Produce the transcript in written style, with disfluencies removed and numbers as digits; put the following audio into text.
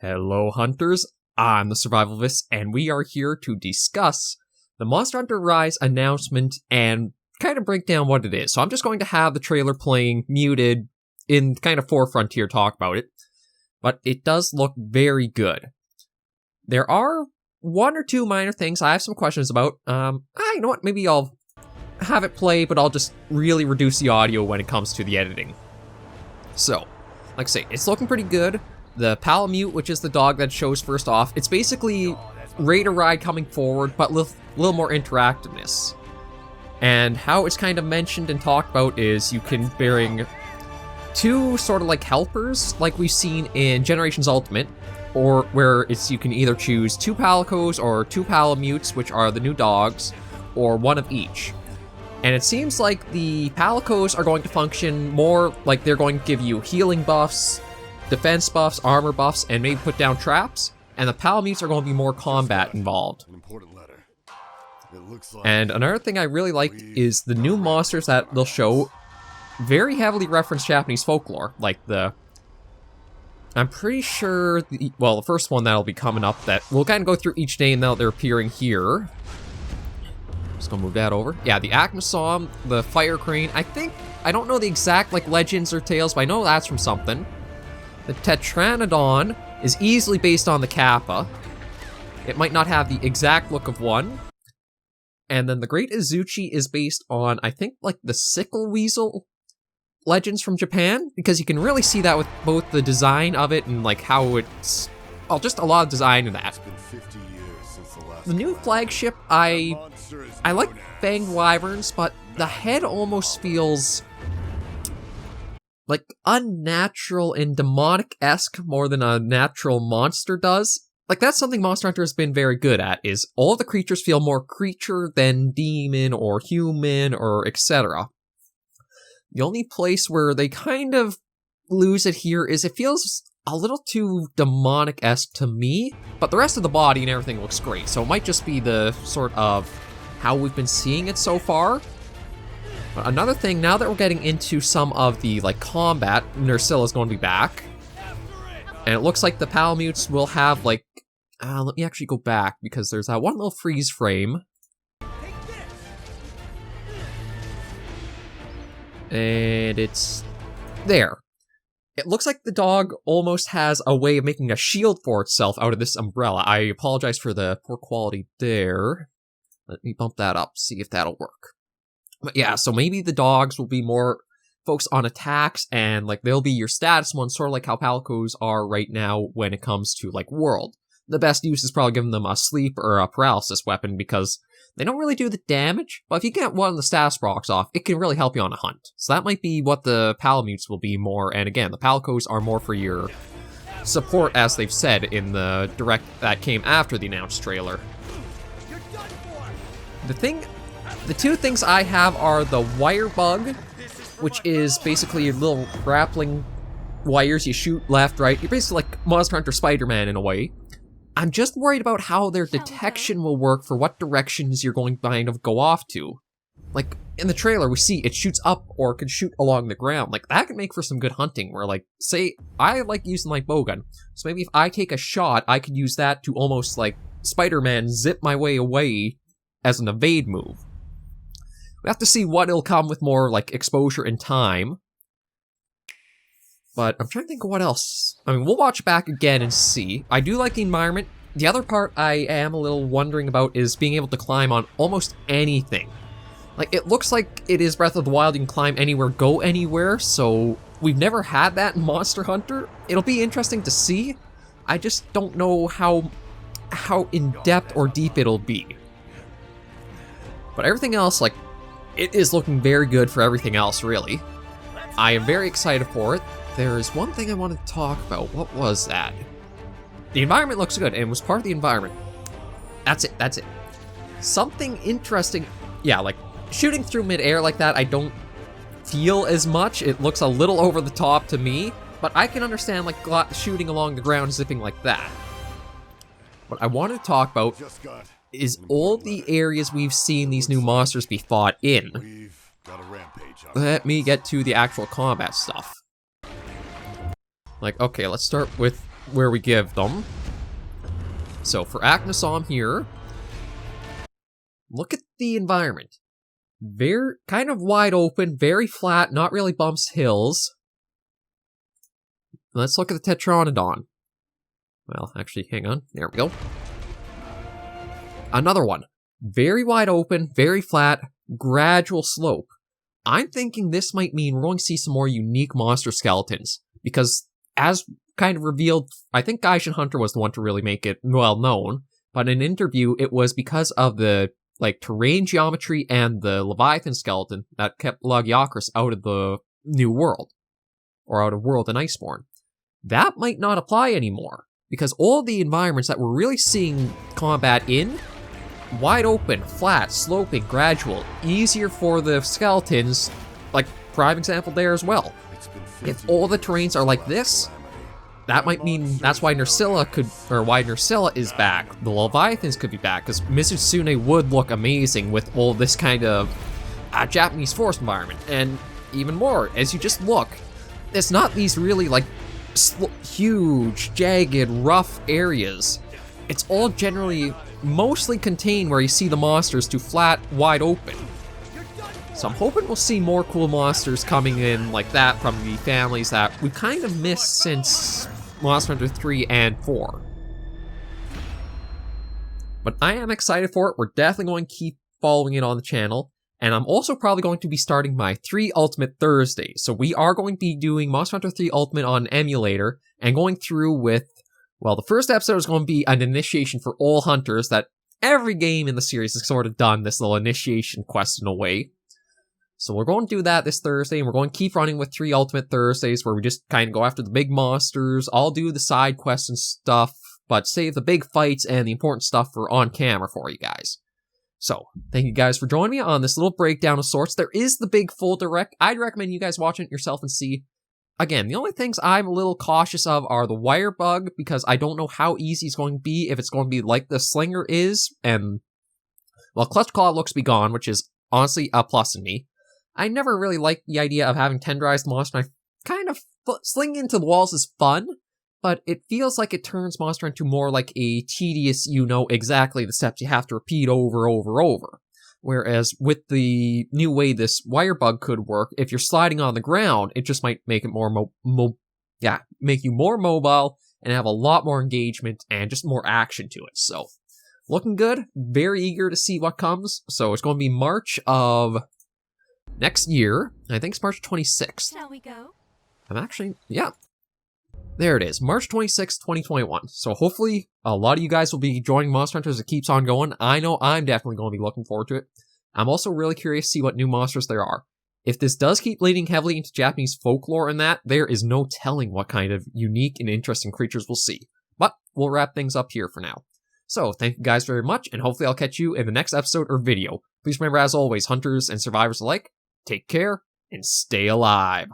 Hello hunters, I'm the SurvivalVis, and we are here to discuss the Monster Hunter Rise announcement and kind of break down what it is. So I'm just going to have the trailer playing muted in kind of forefront here, talk about it. But it does look very good. There are one or two minor things I have some questions about. You know what, maybe I'll have it play, but I'll just really reduce the audio when it comes to the editing. So, like I say, it's looking pretty good. The Palamute, which is the dog that shows first off, it's basically Raider Ride coming forward, but with a little more interactiveness. And how it's kind of mentioned and talked about is you can bring two sort of like helpers, like we've seen in Generations Ultimate, or where it's you can either choose two Palicos or two Palamutes, which are the new dogs, or one of each. And it seems like the Palicos are going to function more like they're going to give you healing buffs, defense buffs, armor buffs, and maybe put down traps. And the Palamutes are going to be more combat involved. And another thing I really liked is the new monsters that they'll show very heavily reference Japanese folklore. Like I'm pretty sure, the first one that'll be coming up that we'll kind of go through each name now they're appearing here. Just gonna move that over. Yeah, the Acmasom, the Fire Crane. I don't know the exact like legends or tales, but I know that's from something. The Tetranodon is easily based on the Kappa. It might not have the exact look of one. And then the Great Izuchi is based on, I think, like the Sickle Weasel legends from Japan, because you can really see that with both the design of it and like how it's, well, just a lot of design in that. The new flagship, I like Fanged Wyverns, but the head almost feels like unnatural and demonic-esque more than a natural monster does. Like, that's something Monster Hunter has been very good at, is all the creatures feel more creature than demon or human or etc. The only place where they kind of lose it here is it feels a little too demonic-esque to me, but the rest of the body and everything looks great, so it might just be the sort of how we've been seeing it so far. But another thing, now that we're getting into some of the like combat, Nersilla's going to be back. And it looks like the Palamutes will have like, let me actually go back because there's that one little freeze frame. And it's there. It looks like the dog almost has a way of making a shield for itself out of this umbrella. I apologize for the poor quality there. Let me bump that up, see if that'll work. But yeah, so maybe the dogs will be more focused on attacks, and like they'll be your status ones, sort of like how Palicos are right now when it comes to like World. The best use is probably giving them a sleep or a paralysis weapon because they don't really do the damage, but if you get one of the status box off, it can really help you on a hunt. So that might be what the Palamutes will be more, and again, the Palicos are more for your support, as they've said in the direct that came after the announced trailer. The two things I have are the wire bug, which is basically your little grappling wires you shoot left, right. You're basically like Monster Hunter Spider-Man in a way. I'm just worried about how their detection will work for what directions you're going to kind of go off to. Like, in the trailer, we see it shoots up or it can shoot along the ground. Like, that could make for some good hunting, where, like, say, I like using, like, bowgun. So maybe if I take a shot, I could use that to almost, like, Spider-Man zip my way away as an evade move. We have to see what it'll come with more, like, exposure in time. But I'm trying to think of what else. I mean, we'll watch back again and see. I do like the environment. The other part I am a little wondering about is being able to climb on almost anything. Like, it looks like it is Breath of the Wild, you can climb anywhere, go anywhere, so we've never had that in Monster Hunter. It'll be interesting to see. I just don't know how in-depth or deep it'll be. But everything else, like, it is looking very good for everything else, really. I am very excited for it. There is one thing I wanted to talk about. What was that? The environment looks good, and it was part of the environment. That's it. Something interesting. Yeah, like, shooting through mid-air like that, I don't feel as much. It looks a little over the top to me, but I can understand, like, shooting along the ground, zipping like that. What I wanted to talk about is all the areas we've seen these new monsters be fought in. Let me get to the actual combat stuff. Like, okay, let's start with where we give them. So for Acnosom here, look at the environment. Very kind of wide open, very flat, not really bumps, hills. Let's look at the Tetranodon. Well, actually, hang on. There we go. Another one. Very wide open, very flat, gradual slope. I'm thinking this might mean we're going to see some more unique monster skeletons. Because, as kind of revealed, I think Gaijin Hunter was the one to really make it well known. But in an interview, it was because of the terrain geometry and the Leviathan skeleton that kept Lagiacrus out of the New World. Or out of World and Iceborne. That might not apply anymore. Because all the environments that we're really seeing combat in, wide open, flat, sloping, gradual, easier for the skeletons, like prime example there as well. If all the terrains are like this, that might mean that's why Nerscylla why Nerscylla is back. The Leviathans could be back, because Mizutsune would look amazing with all this kind of Japanese forest environment. And even more, as you just look, it's not these really huge, jagged, rough areas. It's all generally mostly contained where you see the monsters to flat, wide open. So I'm hoping we'll see more cool monsters coming in like that from the families that we kind of missed since Monster Hunter 3 and 4. But I am excited for it. We're definitely going to keep following it on the channel. And I'm also probably going to be starting my 3 Ultimate Thursdays. So we are going to be doing Monster Hunter 3 Ultimate on emulator and going through with, well, the first episode is going to be an initiation for all hunters that every game in the series has sort of done this little initiation quest in a way. So we're going to do that this Thursday, and we're going to keep running with 3 Ultimate Thursdays where we just kind of go after the big monsters. I'll do the side quests and stuff, but save the big fights and the important stuff for on camera for you guys. So, thank you guys for joining me on this little breakdown of sorts. There is the big full direct. I'd recommend you guys watching it yourself and see. Again, the only things I'm a little cautious of are the wire bug, because I don't know how easy it's going to be, if it's going to be like the Slinger is, and, well, Clutch Claw looks to be gone, which is honestly a plus in me. I never really liked the idea of having tenderized monster. I kind of, slinging into the walls is fun, but it feels like it turns Monster into more like a tedious, you know exactly the steps you have to repeat over. Whereas with the new way this wire bug could work, if you're sliding on the ground, it just might make it more make you more mobile and have a lot more engagement and just more action to it. So, looking good. Very eager to see what comes. So it's going to be March of next year. I think it's March 26th. Shall we go? Yeah. There it is, March 26th, 2021. So hopefully a lot of you guys will be joining Monster Hunter as it keeps on going. I know I'm definitely going to be looking forward to it. I'm also really curious to see what new monsters there are. If this does keep leading heavily into Japanese folklore and that, there is no telling what kind of unique and interesting creatures we'll see. But we'll wrap things up here for now. So thank you guys very much, and hopefully I'll catch you in the next episode or video. Please remember, as always, hunters and survivors alike, take care and stay alive.